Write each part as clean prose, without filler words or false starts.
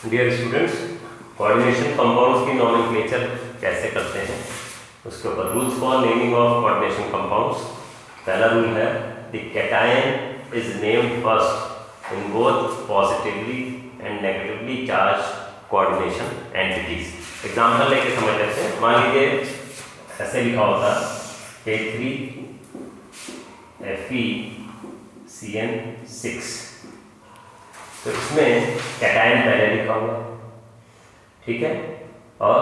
Dear students, coordination compounds की nomenclature कैसे करते हैं उसके ऊपर rules for naming of coordination compounds. पहला रूल है the cation is named first in both positively and negatively charge coordination entities. Example लेके समझ लेते हैं। मान लीजिए ऐसे लिखा होता K3FeCN6, तो इसमें कैटायन पहले लिखा हुआ है, ठीक है, और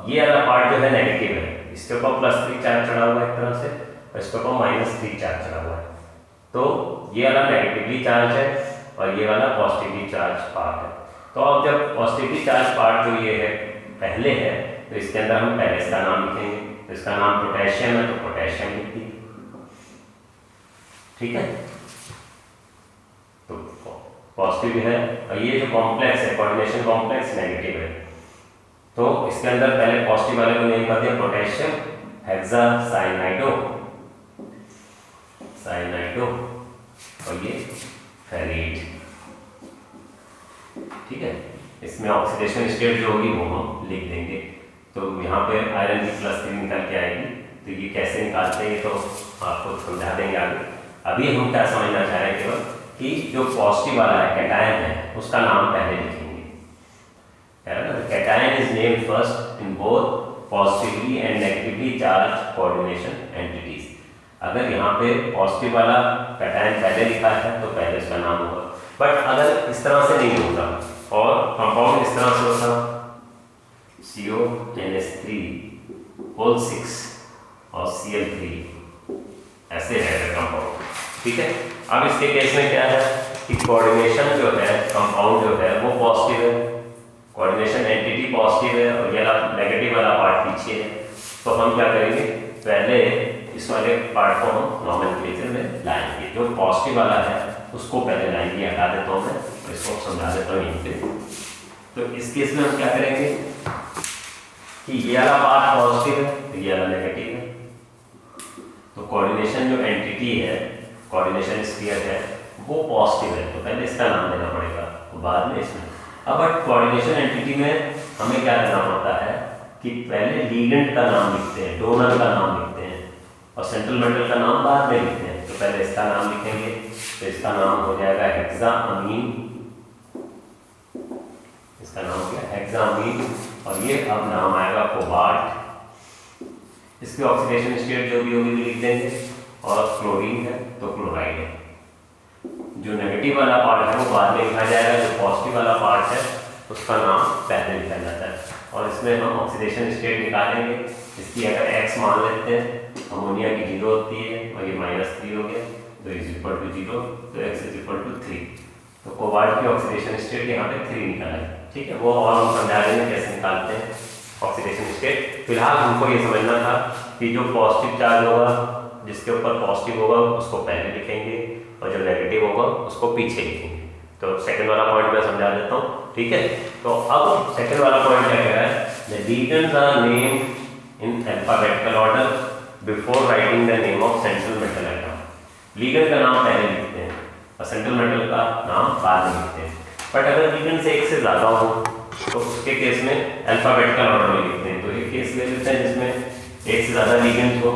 ये वाला पार्ट जो है नेगेटिव है, इसके ऊपर +3 चार्ज चढ़ा हुआ है एक तरह से, और इसके ऊपर -3 चार्ज चढ़ा हुआ है। तो ये वाला नेगेटिवली चार्ज है और ये वाला पॉजिटिवली चार्ज पार्ट है। तो अब जब पॉजिटिवली चार्ज पार्ट जो ये है पहले है, तो इसके अंदर हम पहले इसका नाम लिखेंगे। तो इसका नाम पोटेशियम है, तो पोटेशियम लिख दिए, ठीक है। तो पॉजिटिव है और ये जो कॉम्प्लेक्स है कोऑर्डिनेशन कॉम्प्लेक्स नेगेटिव है, तो इसके अंदर पहले पॉजिटिव वाले को नेम कर दिया पोटेशियम हेक्सासाइनाइडो और ये फेरेट, ठीक है। इसमें ऑक्सीडेशन स्टेट जो होगी वो हम लिख देंगे। तो यहाँ पे आयरन की +3 निकल के आएगी, तो ये कैसे निकालते हैं ये तो आपको समझा देंगे आगे। अभी हम क्या समझना चाह रहे हैं केवल कि जो पॉजिटिव वाला है कैटायन है उसका नाम पहले लिखेंगे। Cation is named first in both positively and negatively charge coordination entities. अगर यहाँ पे पॉजिटिव वाला कैटायन पहले लिखा है तो पहले उसका नाम होगा। बट अगर इस तरह से नहीं होता और कंपाउंड इस तरह से होता CONH3 होल 6 और Cl3 ऐसे है कंपाउंड, ठीक है। अब इसके केस में क्या है कि कोऑर्डिनेशन जो है कंपाउंड जो है वो पॉजिटिव है, कोऑर्डिनेशन एंटिटी पॉजिटिव है और ये नेगेटिव वाला पार्ट पीछे है। तो हम क्या करेंगे, पहले इस वाले पार्ट को हम नॉमेनक्लेचर में लाएंगे। जो पॉजिटिव वाला है उसको पहले लाएंगे, हटा देता हूँ मैं, इसको समझा देता हूँ यहीं पे। तो इस केस में हम क्या करेंगे कि ये वाला पार्ट पॉजिटिव है तो ये वाला नेगेटिव है। तो कोऑर्डिनेशन जो एंटिटी है, कोऑर्डिनेशन स्फीयर है, वो पॉजिटिव है, तो पहले इसका नाम देना पड़ेगा, तो बाद में इसमें। अब बट कोऑर्डिनेशन एंटिटी में हमें क्या करना पड़ता है कि पहले लीगेंड का नाम लिखते हैं, डोनर का नाम लिखते हैं और सेंट्रल मेटल का नाम बाद में लिखते हैं। तो पहले इसका नाम लिखेंगे, तो इसका नाम हो जाएगा हेक्साअमीन, इसका नाम क्या है हेक्साअमीन, और ये अब नाम आएगा कोबाल्ट। इसकी ऑक्सीडेशन स्टेट जो भी होगी लिख देंगे, और क्लोरीन है तो क्लोराइड है। जो नेगेटिव वाला पार्ट है वो बाद में लिखा जाएगा, जो पॉजिटिव वाला पार्ट है उसका नाम पहले लिखा जाता है। और इसमें हम ऑक्सीडेशन स्टेट निकालेंगे। इसकी अगर x मान लेते हैं, अमोनिया की 0 होती है और ये -3 हो गया, तो इज इक्वल टू 0, तो x इज इक्वल टू 3। तो कोबाल्ट की ऑक्सीडेशन स्टेट यहाँ पे 3 निकला है, ठीक है। वो और हम समझा देंगे कैसे निकालते हैं ऑक्सीडेशन स्टेट। फिलहाल हमको ये समझना था कि जो पॉजिटिव चार्ज होगा, जिसके ऊपर पॉजिटिव होगा उसको पहले लिखेंगे और जो नेगेटिव होगा उसको पीछे लिखेंगे। तो सेकंड वाला पॉइंट मैं समझा देता हूँ, ठीक है। तो अब सेकंड वाला पॉइंट क्या कह रहा है, the ligands are named in alphabetical order before writing the name of central metal atom. Ligand का नाम पहले लिखते हैं और सेंट्रल मेटल का नाम बाद में लिखते हैं। बट अगर लिगेंड से एक से ज़्यादा हो तो उसके केस में अल्फाबेटिकल ऑर्डर में लिखते हैं। तो एक केस ले लेते हैं जिसमें एक से ज़्यादा लिगेंड्स हो,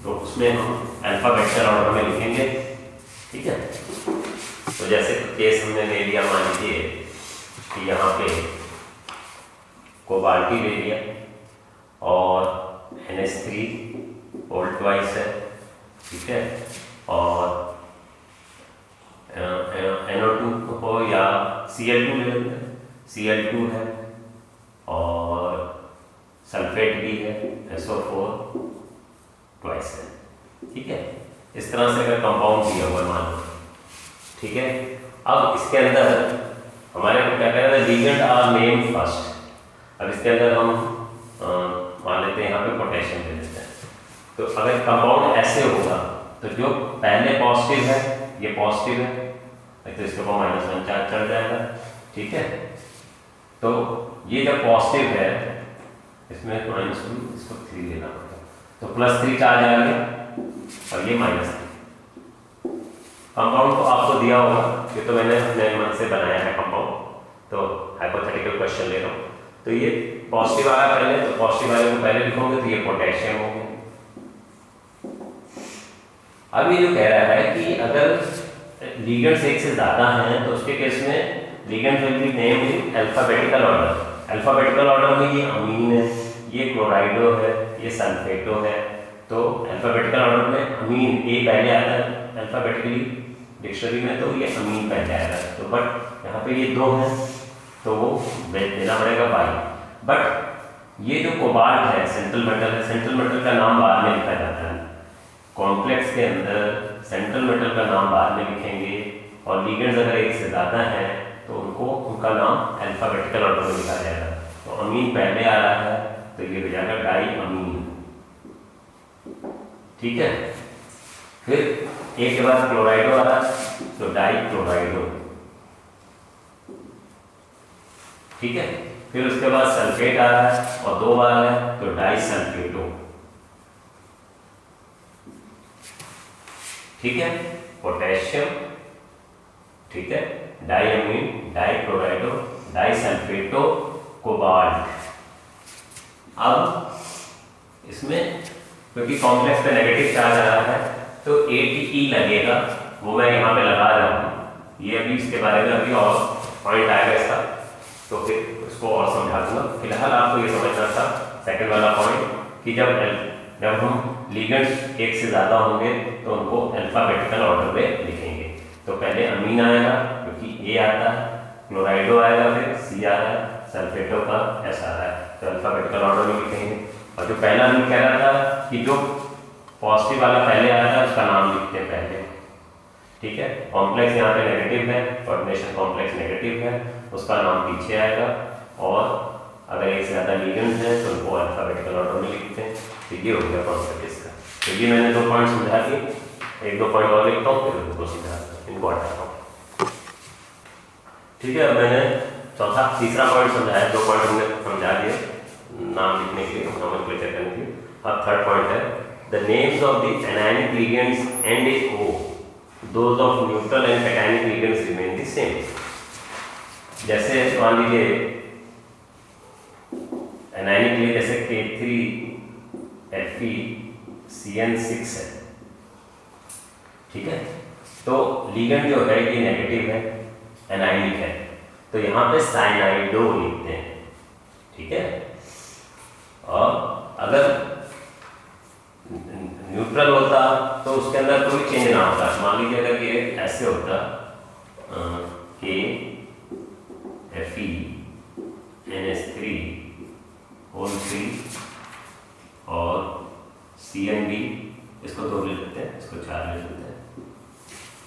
तो उसमें हम अल्फाबेटिकल ऑर्डर में लिखेंगे, ठीक है। तो जैसे केस हमने ले लिया, मान लीजिए कि यहाँ पे कोबाल्टी ले लिया और NH3 होल ट्वाइस है, ठीक है, और NO2 हो या Cl2 ले लेते हैं, Cl2 है और सल्फेट भी है, SO4 ट्वाइस है, ठीक है। इस तरह से अगर कंपाउंड दिया हुआ मान लो, ठीक है। अब इसके अंदर हमारे को क्या कह रहा है, लिगेंड आर नेम्ड फर्स्ट। अब इसके अंदर हम मान लेते हैं यहाँ पे पोटेशियम ले लेते हैं। तो अगर कंपाउंड ऐसे होगा तो जो पहले पॉजिटिव है ये पॉजिटिव है, तो इसके ऊपर -1 चार्ज चढ़ जाएगा, ठीक है। तो ये जब पॉजिटिव है इसमें -2, इसको 3 लेना पड़ेगा, तो +3 चार्ज आ गया और ये -3। कंपाउंड तो आपको दिया होगा, ये तो मैंने अपने मन से बनाया है कंपाउंड। तो हाइपोथेटिकल क्वेश्चन ले रहा हूँ। तो ये पॉजिटिव वाला पहले, तो पॉजिटिव वाले को पहले लिखोगे तो ये पोटेशियम हो गया। अब ये जो कह रहा है कि अगर लिगेंड्स एक से ज्यादा हैं तो उसके केस में ligands will be named in alphabetical order. Alphabetical order में ये अमीन है, ये क्लोराइडो है, ये सल्फेटो है। तो अल्फाबेटिकल ऑर्डर में अमीन ए पहले आता है अल्फाबेटिकली डिक्शनरी में, तो ये अमीन पहले आएगा। तो बट यहाँ पे ये दो हैं तो वो देना पड़ेगा बाई। बट ये जो कोबाल्ट है सेंट्रल मेटल है, सेंट्रल मेटल का नाम बाद में लिखा जाता है। कॉम्प्लेक्स के अंदर सेंट्रल मेटल का नाम बाद में लिखेंगे और लिगेंड्स अगर एक से ज़्यादा हैं तो उनका नाम अल्फाबेटिकल ऑर्डर में लिखा जाएगा। तो अमीन पहले आ रहा है तो ये हो जाएगा डाई अमीन। ठीक है, फिर एक के बाद क्लोराइडो आ रहा है तो डाई क्लोराइडो। ठीक है, फिर उसके बाद सल्फेट आ रहा है और दो बार है तो डाई सल्फेटो। ठीक है, पोटेशियम, ठीक है, डाई अमीन, डाई क्लोराइडो, डाई सल्फेटो, कोबाल्ट। अब इसमें क्योंकि कॉम्प्लेक्स पे नेगेटिव चार्ज आ रहा है तो ATE लगेगा, वो मैं यहाँ पे लगा रहा हूँ। ये अभी इसके बारे में अभी और पॉइंट आएगा इसका, तो फिर उसको और समझा दूंगा। फिलहाल आपको ये समझना था सेकंड वाला पॉइंट कि जब हम लिगेंड्स एक से ज़्यादा होंगे तो उनको अल्फाबेटिकल ऑर्डर में लिखेंगे। तो पहले अमीन आएगा क्योंकि A आता है, क्लोराइडो आएगा, फिर C आ रहा है, सल्फेटो का S आ रहा है, तो अल्फाबेटिकल ऑर्डर में लिखेंगे। और जो पहला अमीन कह रहा था कि जो पॉजिटिव वाला पहले आया था उसका नाम लिखते हैं पहले। ठीक है, कॉम्प्लेक्स यहाँ पे नेगेटिव है, कोऑर्डिनेशन कॉम्प्लेक्स नेगेटिव है, उसका नाम पीछे आएगा। और अगर एक से ज़्यादा लिगेंड्स हैं तो उनको अल्फाबेटिकल ऑर्डर में लिखते हैं। तो ये हो गया कॉन्सेप्ट इसका। तो ये मैंने 2 पॉइंट समझा दिए, 1-2 पॉइंट और लिखता हूँ फिर उनको समझाता हूँ, इनको हटाता हूँ। ठीक है, अब मैंने तीसरा पॉइंट समझाया, 2 पॉइंट हमने समझा दिए नाम लिखने के लिए, नोमेनक्लेचर करने के लिए। अब थर्ड पॉइंट है the names of the anionic ligands and in O, those of neutral and cationic ligands remain the same. जैसे मान लीजिए एनायनिक लिए जैसे K3Fe(CN6) है। ठीक है, तो लिगेंड जो है ये नेगेटिव है, एनायनिक है, तो यहाँ पे साइनाइडो लिखते हैं। ठीक है, और अगर न्यूट्रल होता तो उसके अंदर कोई चेंज ना होता। मान लीजिए अगर ये ऐसे होता KFeNH3 और CNB, इसको 2 ले लेते हैं, इसको 4 ले लेते हैं।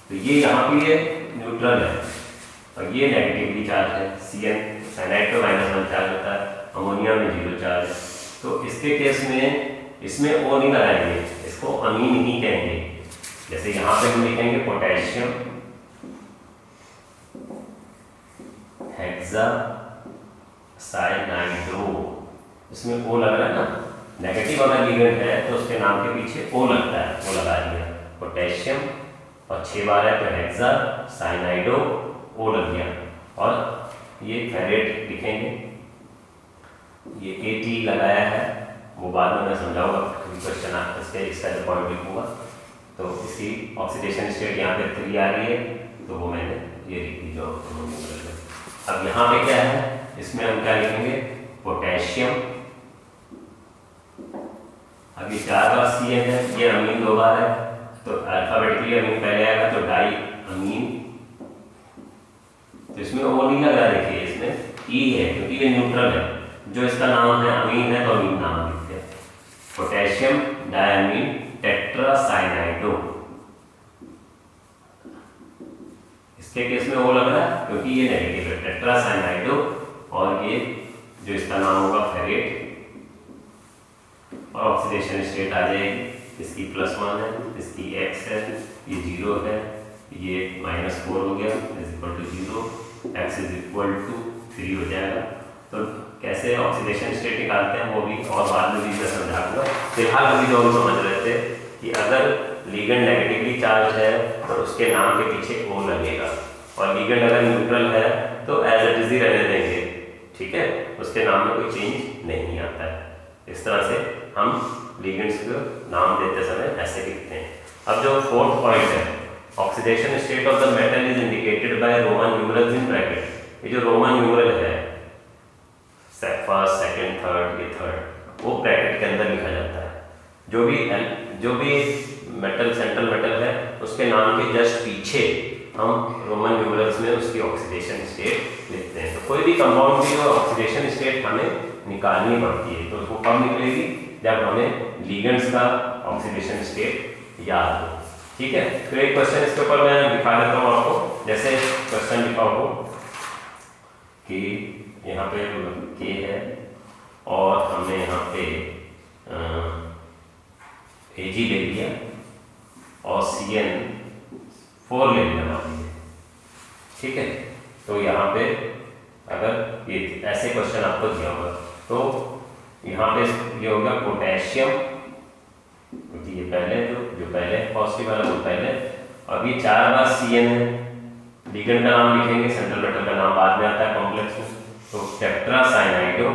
तो ये यहाँ पे ये न्यूट्रल है और ये नेगेटिवली चार्ज है। साइनाइड पे -1 चार्ज होता है, अमोनिया में 0 चार्ज है। तो इसके केस में इसमें O नहीं लगाएंगे, इसको अमीन ही कहेंगे। जैसे यहाँ पे हम लिखेंगे पोटेशियम हेक्सा साइनाइडो, इसमें O लग रहा है ना, नेगेटिव अगर लिगेंड है तो उसके नाम के पीछे O लगता है, वो लगा दिया पोटेशियम, और 6 बार है तो हेक्सा साइनाइडो, O लग गया। और ये फेरेट लिखेंगे, ये AT लगाया है, वो बाद में मैं समझाऊंगा, क्वेश्चन आता है इसका जो पॉइंट लिखूंगा। तो इसकी ऑक्सीडेशन स्टेट यहाँ पे 3 आ रही है, तो वो मैंने ये लिख दी जो। अब यहाँ पे क्या है, इसमें हम क्या लिखेंगे पोटेशियम, अभी 4 बार CN है, ये अमीन 2 बार है, तो अल्फाबेटिकली अमीन पहले आएगा तो डाई अमीन। तो इसमें O नहीं लगा, देखिए इसमें E है क्योंकि ये न्यूट्रल है। जो इसका नाम है अमीन है तो अमीन नाम लिखते हैं, पोटेशियम डायमीन टेट्रासाइनाइडो। इसके केस में O लग रहा है क्योंकि ये नेगेटिव है, टेट्रासाइनाइडो। और ये जो इसका नाम होगा फेरेट, और ऑक्सीडेशन स्टेट आ जाएगी, इसकी +1 है, इसकी X है, ये 0 है, ये -4 हो गया, =0, X = 3 हो जाएगा। तो कैसे ऑक्सीडेशन स्टेट निकालते हैं वो भी और बाद में भी मैं समझा दूंगा। फिलहाल अभी जो हम समझ रहे थे कि अगर लिगेंड नेगेटिवली चार्ज है तो उसके नाम के पीछे O लगेगा, और लिगेंड अगर न्यूट्रल है तो एज इट इज ही रहने देंगे, ठीक है, उसके नाम में कोई चेंज नहीं आता है। इस तरह से हम लिगेंड्स को नाम देते समय ऐसे लिखते हैं। अब जो फोर्थ पॉइंट है, oxidation state of the metal is indicated by Roman numerals in bracket. ये जो रोमन न्यूमरल है, फर्स्ट, सेकंड, थर्ड, ये थर्ड, वो ब्रैकेट के अंदर लिखा जाता है। जो भी मेटल, सेंट्रल मेटल है, उसके नाम के जस्ट पीछे हम रोमन न्यूमरल्स में उसकी ऑक्सीडेशन स्टेट लिखते हैं। तो कोई भी कंपाउंड की जो ऑक्सीडेशन स्टेट हमें निकालनी पड़ती है, तो उसको कब निकलेगी, जब हमें लिगेंड्स का ऑक्सीडेशन स्टेट याद हो, ठीक है। तो एक क्वेश्चन इसके ऊपर मैं दिखा देता हूँ आपको। जैसे क्वेश्चन लिखा हो कि यहाँ पे के है और हमने यहाँ पे Ag ले लिया और CN4 ले लिया, मान लीजिए, ठीक है। तो यहाँ पे अगर ये ऐसे क्वेश्चन आपको दिया होगा तो यहाँ पे ये होगा पोटेशियम, क्योंकि ये पहले जो पहले पॉजिटिव वाला वो पहले, अब ये 4 बार CN है, लिगेंड का नाम लिखेंगे, सेंट्रल मेटल का नाम बाद में आता है कॉम्प्लेक्स में। तो टेट्रासाइनाइडो,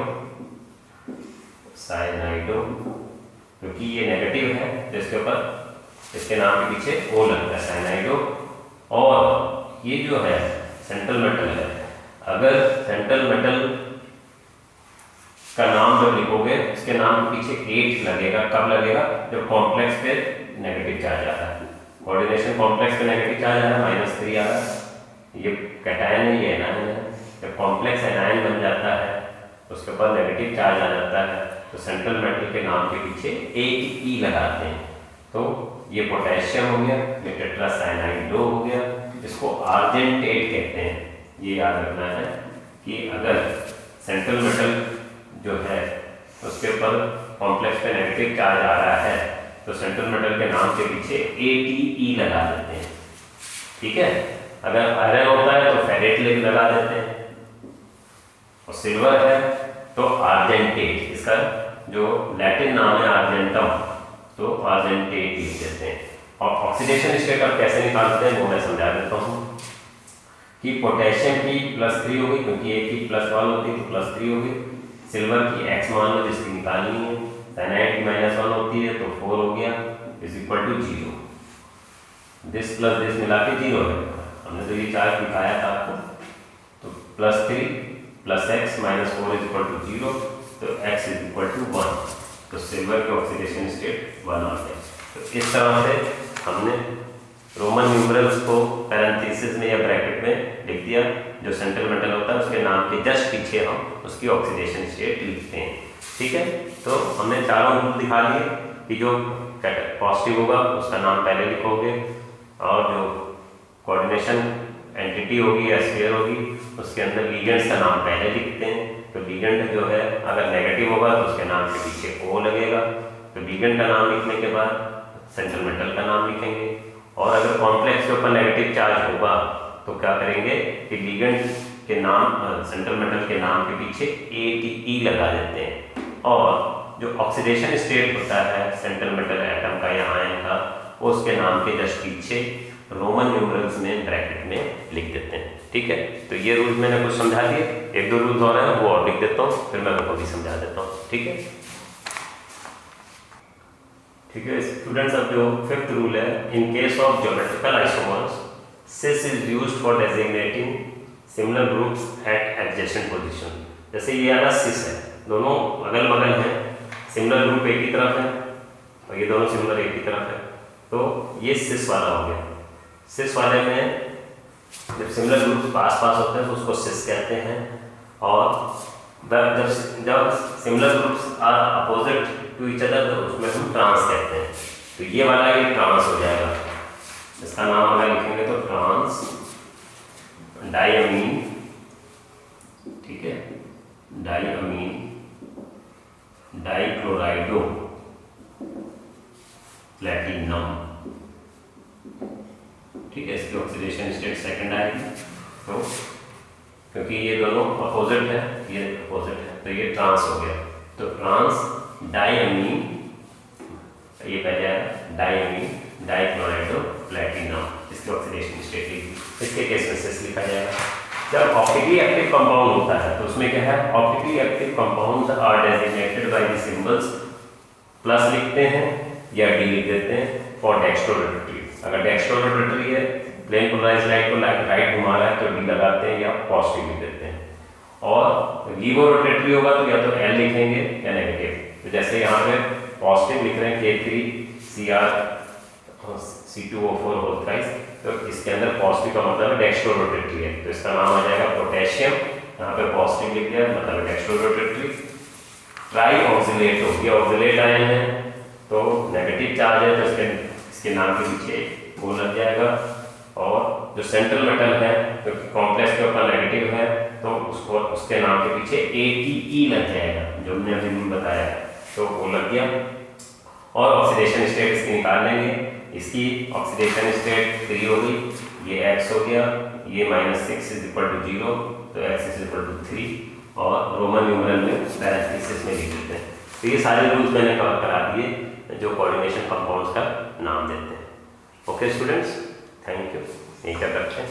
क्योंकि ये नेगेटिव है तो इसके ऊपर इसके नाम के पीछे O लगता है, साइनाइडो। और ये जो है सेंट्रल मेटल है, अगर सेंट्रल मेटल का नाम जब लिखोगे इसके नाम के पीछे H लगेगा। कब लगेगा, जब कॉम्प्लेक्स पे नेगेटिव चार्ज आता है। कोऑर्डिनेशन कॉम्प्लेक्स पे नेगेटिव चार्ज आ रहा है, -3 आ रहा है, ये कैटायन है, ये एनायन है। जब कॉम्प्लेक्स एनायन बन जाता है उसके ऊपर नेगेटिव चार्ज आ जाता है, तो सेंट्रल मेटल के नाम के पीछे E लगाते हैं। तो ये पोटेशियम हो गया, ये टेट्रासाइनाइडो हो गया, इसको आर्जेंटेट कहते हैं। ये याद रखना है कि अगर सेंट्रल मेटल जो है उसके ऊपर कॉम्प्लेक्स पे नेगेटिव चार्ज आ रहा है तो सेंट्रल मेटल के नाम के पीछे ATE लगा देते हैं, ठीक है। अगर आयरन होता है तो फेरेट लगा देते हैं, और सिल्वर है तो आर्जेंटेट, इसका जो लैटिन नाम है आर्जेंटम, तो आर्जेंटेट लिख देते हैं। और ऑक्सीडेशन स्टेट अब कैसे निकालते हैं वो मैं समझा देता हूँ कि पोटेशियम की +3 होगी, क्योंकि एक की +1 होती है तो +3 होगी। सिल्वर की X मान लो जिसकी निकालनी है, साइनाइड की -1 होती है तो 4 हो गया, = 0। दिस प्लस दिस मिला के 0 है। हमने तो ये चार्ज दिखाया था आपको, तो +3 + x - 4 = 0, तो x = 1। तो सिल्वर की ऑक्सीडेशन स्टेट 1 आ गया। तो इस तरह से हमने रोमन न्यूमरल्स को पैरेंथेसिस में या ब्रैकेट में लिख दिया। जो सेंट्रल मेटल होता है उसके नाम के जस्ट पीछे हम उसकी ऑक्सीडेशन स्टेट लिखते हैं, ठीक है। तो हमने चारों रूल दिखा दिए कि जो पॉजिटिव होगा उसका नाम पहले लिखोगे, और जो कोऑर्डिनेशन एंटिटी होगी या स्फीयर होगी उसके अंदर लिगेंड्स का नाम पहले लिखते हैं। तो लिगेंड जो है अगर नेगेटिव होगा तो उसके नाम के पीछे O लगेगा, तो लिगेंड का नाम लिखने के बाद सेंट्रल मेटल का नाम लिखेंगे। और अगर कॉम्प्लेक्स के ऊपर नेगेटिव चार्ज होगा तो क्या करेंगे कि लिगेंड के नाम, सेंट्रल मेटल के नाम के पीछे ATE लगा देते हैं। और जो ऑक्सीडेशन स्टेट होता है सेंट्रल मेटल एटम का या आयन का, वो उसके नाम के जस्ट पीछे रोमन न्यूमरल्स में ब्रैकेट में लिख देते हैं, ठीक है। तो ये रूल मैंने कुछ समझा दिए, 1-2 रूल्स और हैं वो और लिख देता हूँ, फिर मैं आपको भी समझा देता हूँ, ठीक है। ठीक है स्टूडेंट्स, अब जो 5th रूल है, in case of geometrical isomers cis is used for designating similar groups at adjacent position. जैसे ये वाला सिस है, दोनों अगल बगल हैं, सिमिलर ग्रुप एक ही तरफ है और ये दोनों सिमिलर एक ही तरफ है, तो ये सिस वाला हो गया। सिस वाले में जब सिमिलर ग्रुप्स पास पास होते हैं तो उसको सिस कहते हैं, और जब similar groups are opposite to each other तो उसमें हम ट्रांस कहते हैं। तो ये वाला ये ट्रांस हो जाएगा, इसका नाम अगर लिखेंगे तो ट्रांस डायमीन, ठीक है, डायमीन डाइक्लोराइडो प्लैटिनम, ठीक है। इसकी ऑक्सीडेशन स्टेट सेकंड आएगी, तो क्योंकि ये दोनों अपोजिट है, ये अपोजिट है, तो ये ट्रांस हो गया। तो ट्रांस डायमीन, ये पहले आया डाइक्लोराइडो प्लैटिनम, इसकी ऑक्सीडेशन स्टेट लिखी, इसके केस में सिस लिखा जाएगा। जब ऑप्टिकली एक्टिव कंपाउंड होता है तो उसमें क्या है, optically active compounds are designated by the symbols, plus लिखते हैं या डी लिख देते हैं फॉर डेक्स्ट्रोरोटेटरी। अगर डेक्स्ट्रोरोटेटरी है, प्लेन पोलराइज्ड लाइट को राइट घुमा रहा है तो डी लगाते हैं या पॉजिटिव लिख देते हैं। और लीवो रोटेटरी होगा तो या तो एल लिखेंगे या नेगेटिव। तो जैसे यहाँ पे पॉजिटिव लिख रहे हैं K3Cr(C2O4) होल थ्राइस, तो इसके अंदर पॉजिटिव का मतलब है डेक्स्ट्रोरोटेटरी है, तो इसका नाम आ जाएगा पोटेशियम। यहाँ पे पॉजिटिव लिख दिया मतलब डेक्स्ट्रोरोटेटरी। ट्राई ऑक्सिलेट हो गया, ऑक्सिलेट आयन है तो नेगेटिव चार्ज है तो इसके नाम के पीछे वो लग जाएगा। और जो सेंट्रल मेटल है तो कॉम्प्लेक्स के ऊपर नेगेटिव है तो उसको उसके नाम के पीछे ATE लग जाएगा, जो हमने अभी बताया तो वो लग गया। और ऑक्सीडेशन स्टेट इसकी निकाल लेंगे। इसकी ऑक्सीडेशन स्टेट 3 हो गई, ये X हो गया, ये -6 = 0, तो X = 3 और रोमन न्यूमरल में पैरेंथेसिस में लिख देते हैं। तो ये सारे रूल्स मैंने कवर करा दिए जो कोऑर्डिनेशन कंपाउंड्स का नाम देते हैं। Okay students, thank you. यही क्या करते हैं।